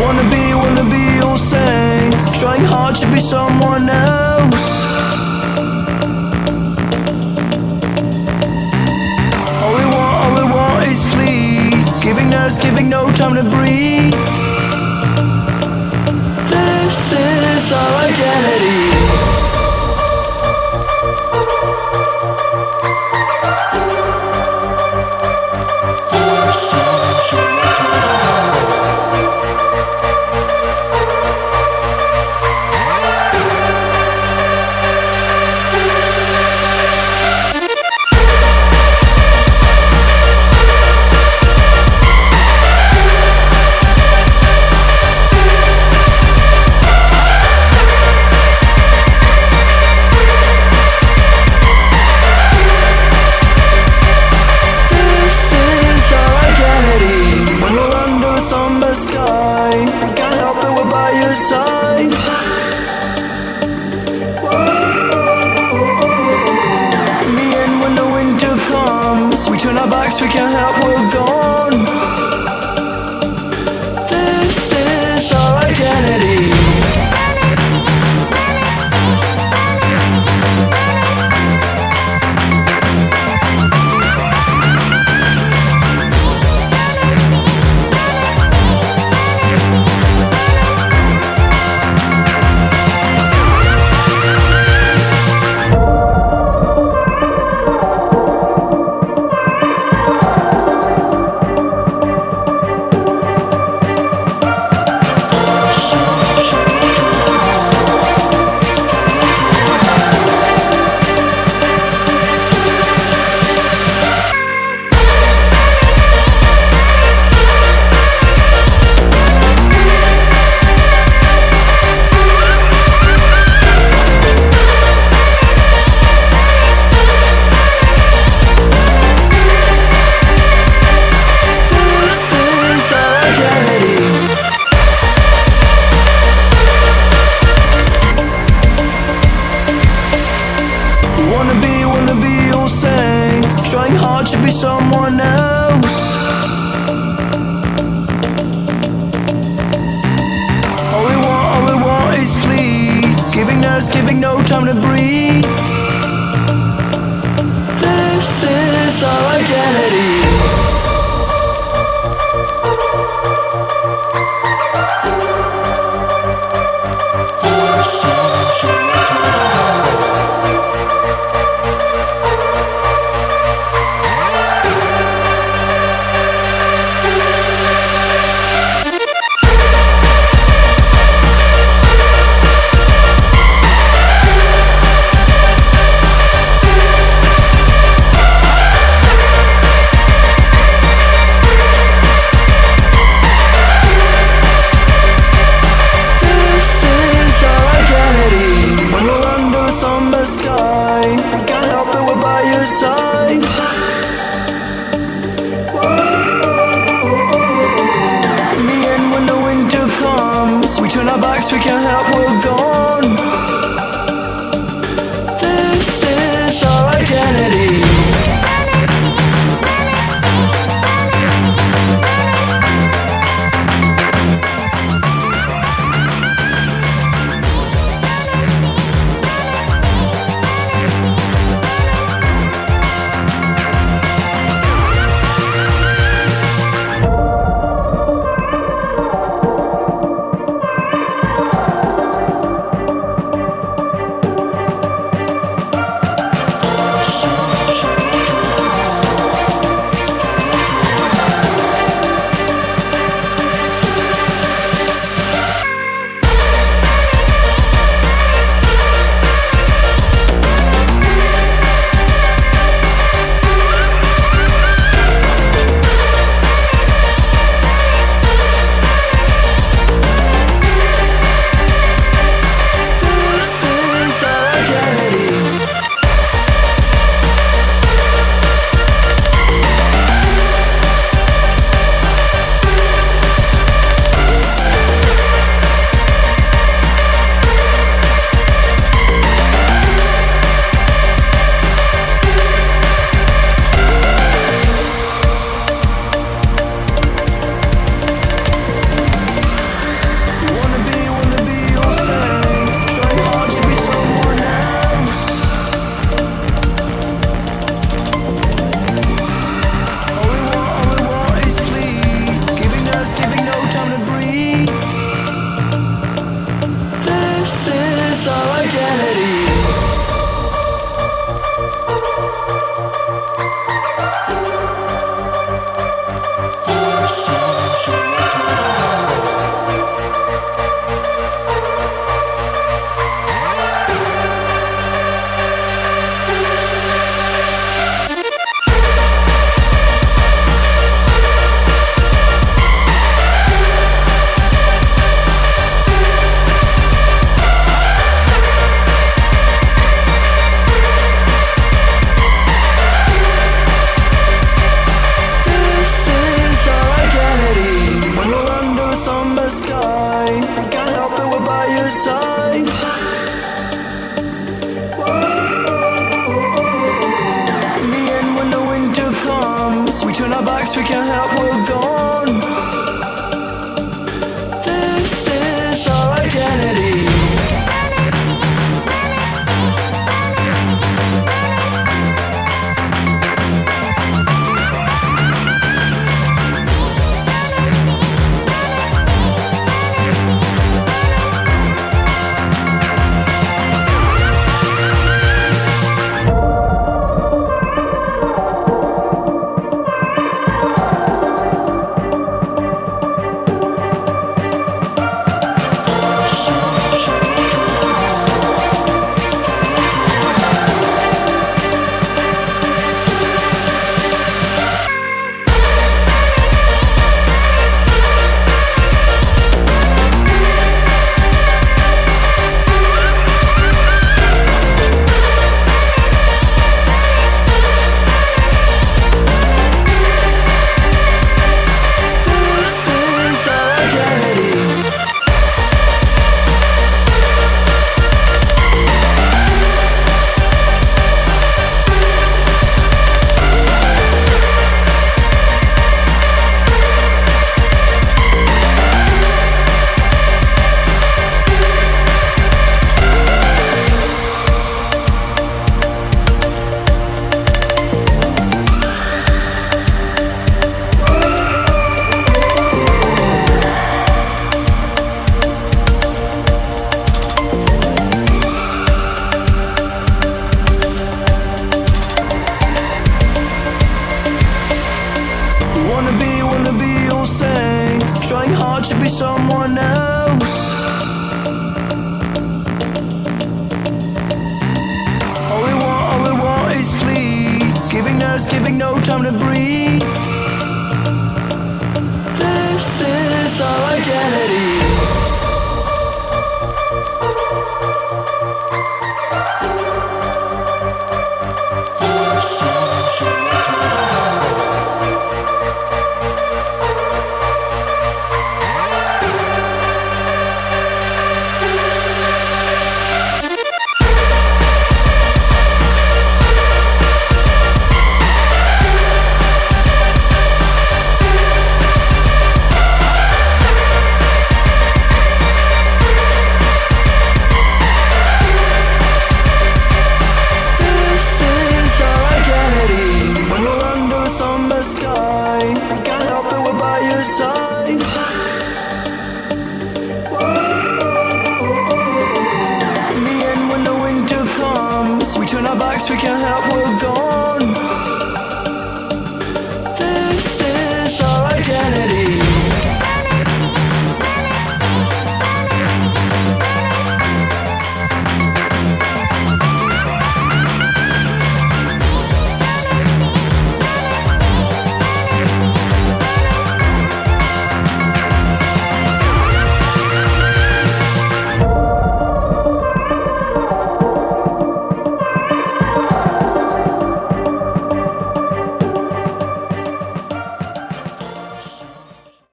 wanna be all saints, trying hard to be someone else. All we want is please, giving us, giving no time to breathe. This is our identity. We can't help, we're gone. This is our identity. Wanna be all saints, trying hard to be someone else. All we want is please, giving us, giving no time to breathe. This is our identity. comes. We turn our backs, we can't help, we're gone. This is our identity. Wanna be all saints, trying hard to be someone else. All we want is please, giving us, giving no time to breathe. This is our identity. We turn our backs, we can't help, we're gone.